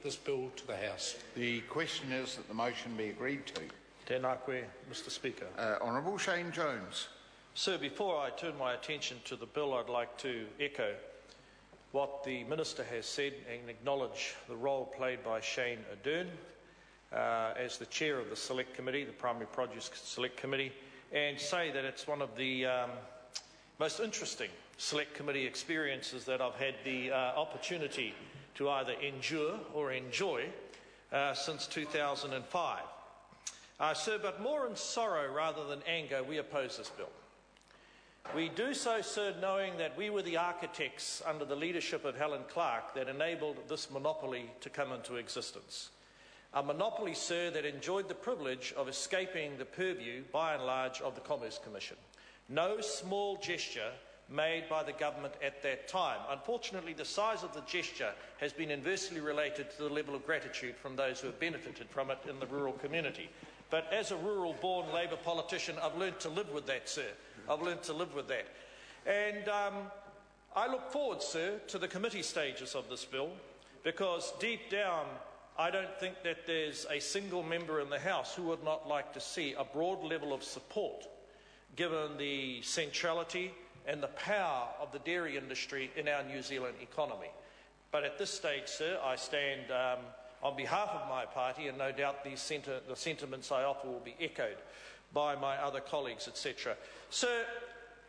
this bill to the House. The question is that the motion be agreed to. Tēnā koe, Mr Speaker. Honourable Shane Jones. Sir, before I turn my attention to the bill, I'd like to echo what the Minister has said and acknowledge the role played by Shane Ardern as the Chair of the Select Committee, the Primary Produce Select Committee, and say that it's one of the most interesting Select Committee experiences that I've had the opportunity to either endure or enjoy since 2005. Sir, but more in sorrow rather than anger, we oppose this bill. We do so, sir, knowing that we were the architects under the leadership of Helen Clark that enabled this monopoly to come into existence. A monopoly, sir, that enjoyed the privilege of escaping the purview, by and large, of the Commerce Commission. No small gesture made by the government at that time. Unfortunately, the size of the gesture has been inversely related to the level of gratitude from those who have benefited from it in the rural community. But as a rural-born Labour politician, I've learned to live with that, sir. I've learned to live with that. And I look forward, sir, to the committee stages of this bill, because deep down, I don't think that there's a single member in the House who would not like to see a broad level of support, given the centrality and the power of the dairy industry in our New Zealand economy. But at this stage, sir, I stand on behalf of my party, and no doubt the sentiments I offer will be echoed by my other colleagues, etc. Sir,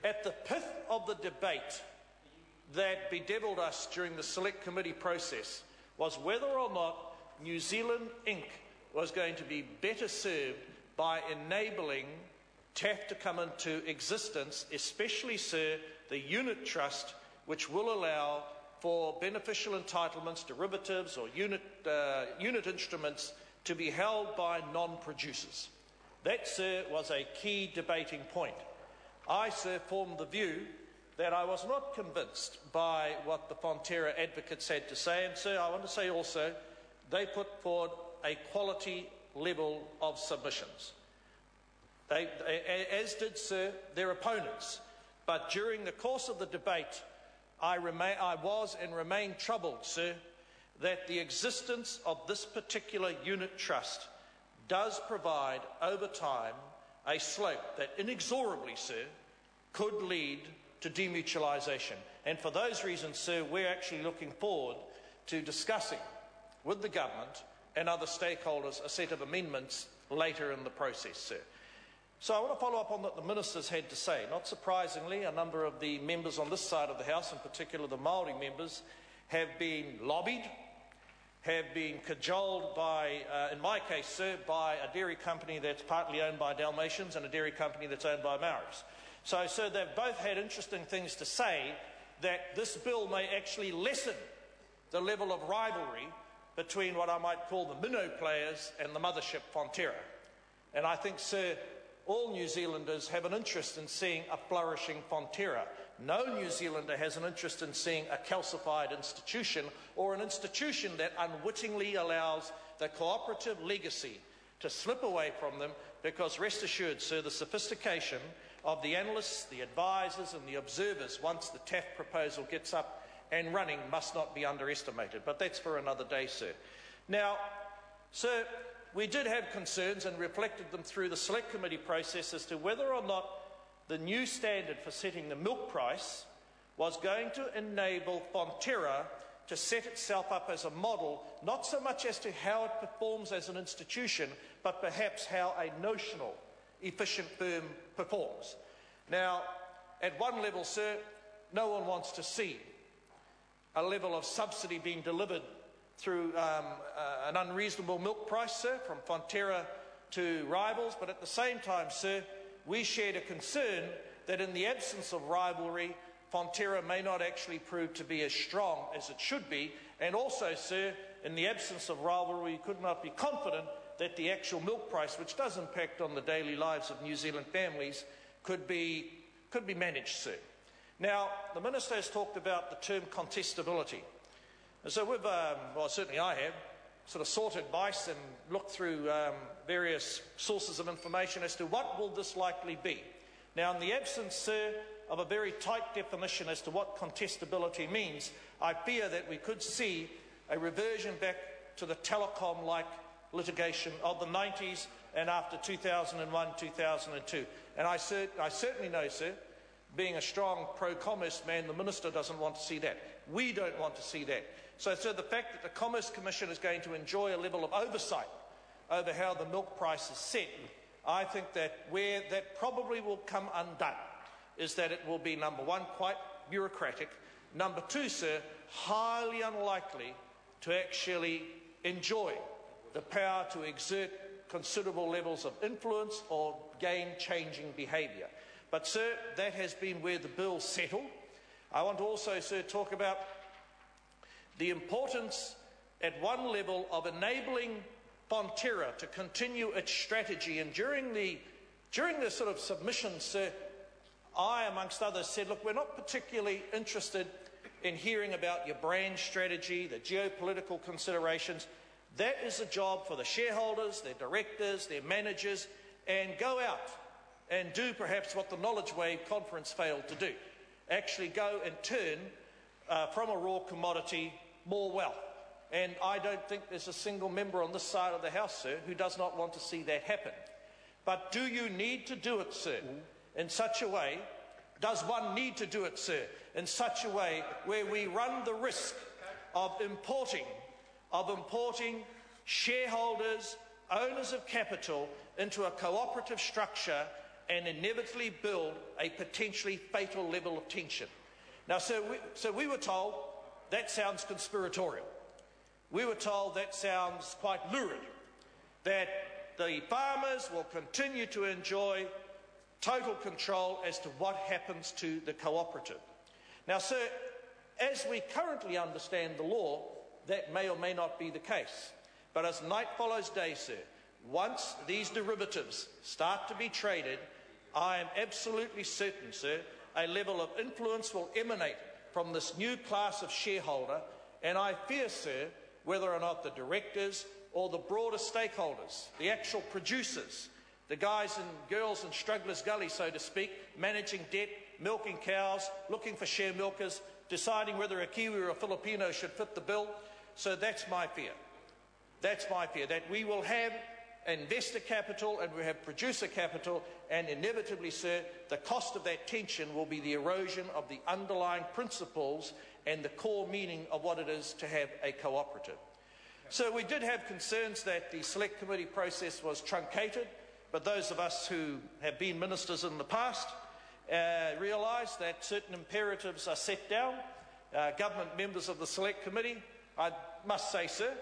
at the pith of the debate that bedevilled us during the Select Committee process was whether or not New Zealand Inc. was going to be better served by enabling TAF to come into existence, especially, sir, the unit trust, which will allow for beneficial entitlements, derivatives or unit instruments to be held by non-producers. That, sir, was a key debating point. I, sir, formed the view that I was not convinced by what the Fonterra advocates had to say, and, sir, I want to say also, they put forward a quality level of submissions. As did, sir, their opponents. But during the course of the debate, I was and remain troubled, sir, that the existence of this particular unit trust does provide, over time, a slope that inexorably, sir, could lead to demutualisation. And for those reasons, sir, we're actually looking forward to discussing with the government and other stakeholders a set of amendments later in the process, sir. So I want to follow up on what the ministers had to say. Not surprisingly, a number of the members on this side of the House, in particular the Māori members, have been lobbied, have been cajoled by, in my case, sir, by a dairy company that's partly owned by Dalmatians and a dairy company that's owned by Maoris. So, sir, they've both had interesting things to say that this bill may actually lessen the level of rivalry between what I might call the minnow players and the mothership Fonterra. And I think, sir, all New Zealanders have an interest in seeing a flourishing Fonterra. No New Zealander has an interest in seeing a calcified institution, or an institution that unwittingly allows the cooperative legacy to slip away from them, because rest assured, sir, the sophistication of the analysts, the advisors and the observers once the TAF proposal gets up and running must not be underestimated. But that's for another day, sir. Now, sir, we did have concerns and reflected them through the Select Committee process as to whether or not the new standard for setting the milk price was going to enable Fonterra to set itself up as a model, not so much as to how it performs as an institution, but perhaps how a notional, efficient firm performs. Now, at one level, sir, no one wants to see a level of subsidy being delivered through an unreasonable milk price, sir, from Fonterra to rivals. But at the same time, sir, we shared a concern that in the absence of rivalry, Fonterra may not actually prove to be as strong as it should be. And also, sir, in the absence of rivalry, we could not be confident that the actual milk price, which does impact on the daily lives of New Zealand families, could be managed, sir. Now, the Minister has talked about the term contestability. And so we've, well, certainly I have, sort of sorted mice and looked through various sources of information as to what will this likely be. Now, in the absence, sir, of a very tight definition as to what contestability means, I fear that we could see a reversion back to the telecom-like litigation of the 90s and after 2001, 2002. And I certainly know, sir, being a strong pro-commerce man, the Minister doesn't want to see that. We don't want to see that. So, sir, the fact that the Commerce Commission is going to enjoy a level of oversight over how the milk price is set, I think that where that probably will come undone is that it will be, number one, quite bureaucratic, number two, sir, highly unlikely to actually enjoy the power to exert considerable levels of influence or game-changing behaviour. But, sir, that has been where the bill settled. I want to also, sir, talk about the importance at one level of enabling Fonterra to continue its strategy. And during the sort of submission, sir, I, amongst others, said, look, we're not particularly interested in hearing about your brand strategy, the geopolitical considerations. That is a job for the shareholders, their directors, their managers, and go out and do perhaps what the Knowledge Wave conference failed to do. Actually go and turn from a raw commodity more wealth. And I don't think there's a single member on this side of the House, sir, who does not want to see that happen. But do you need to do it, sir, in such a way, does one need to do it, sir, in such a way where we run the risk of importing shareholders, owners of capital into a cooperative structure and inevitably build a potentially fatal level of tension? Now, so we were told that sounds conspiratorial. We were told that sounds quite lurid, that the farmers will continue to enjoy total control as to what happens to the cooperative. Now, sir, as we currently understand the law, that may or may not be the case. But as night follows day, sir, once these derivatives start to be traded, I am absolutely certain, sir, a level of influence will emanate from this new class of shareholder, and I fear, sir, whether or not the directors or the broader stakeholders, the actual producers, the guys and girls in Struggler's Gully, so to speak, managing debt, milking cows, looking for share milkers, deciding whether a Kiwi or a Filipino should fit the bill. So that's my fear. That's my fear, that we will have investor capital and we have producer capital, and inevitably, sir, the cost of that tension will be the erosion of the underlying principles and the core meaning of what it is to have a cooperative. So we did have concerns that the select committee process was truncated, but those of us who have been ministers in the past realise that certain imperatives are set down. Government members of the select committee, I must say, sir,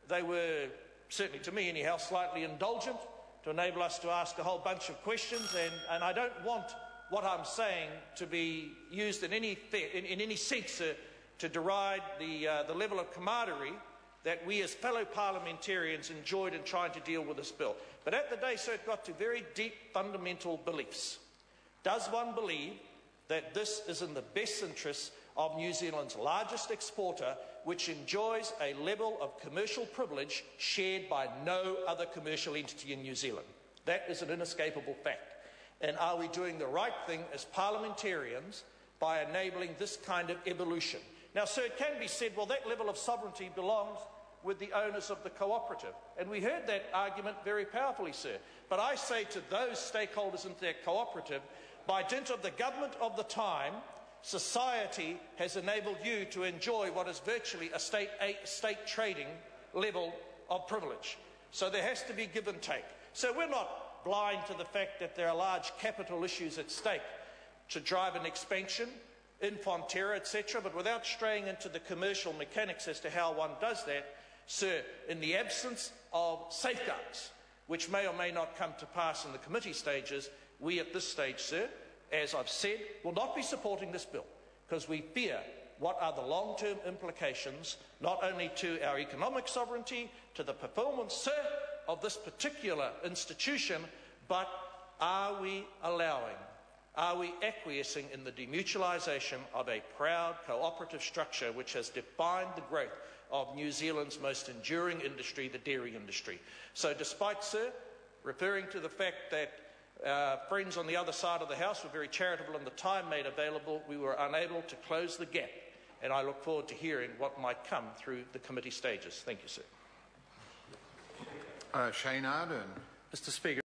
they were, certainly to me anyhow, slightly indulgent to enable us to ask a whole bunch of questions, and I don't want what I'm saying to be used in any sense to deride the level of camaraderie that we as fellow parliamentarians enjoyed in trying to deal with this bill. But at the day, sir, it got to very deep fundamental beliefs. Does one believe that this is in the best interests of New Zealand's largest exporter, which enjoys a level of commercial privilege shared by no other commercial entity in New Zealand? That is an inescapable fact. And are we doing the right thing as parliamentarians by enabling this kind of evolution? Now, sir, it can be said, well, that level of sovereignty belongs with the owners of the cooperative. And we heard that argument very powerfully, sir. But I say to those stakeholders in that cooperative, by dint of the government of the time, society has enabled you to enjoy what is virtually a state trading level of privilege. So there has to be give and take. So we're not blind to the fact that there are large capital issues at stake to drive an expansion in Fonterra, etc., but without straying into the commercial mechanics as to how one does that, sir, in the absence of safeguards, which may or may not come to pass in the committee stages, we at this stage, sir, as I've said, will not be supporting this bill, because we fear what are the long-term implications, not only to our economic sovereignty, to the performance, sir, of this particular institution, but are we acquiescing in the demutualisation of a proud cooperative structure which has defined the growth of New Zealand's most enduring industry, the dairy industry? So despite, sir, referring to the fact that friends on the other side of the House were very charitable in the time made available, we were unable to close the gap, and I look forward to hearing what might come through the committee stages. Thank you, sir. Shane Arden. Mr. Speaker.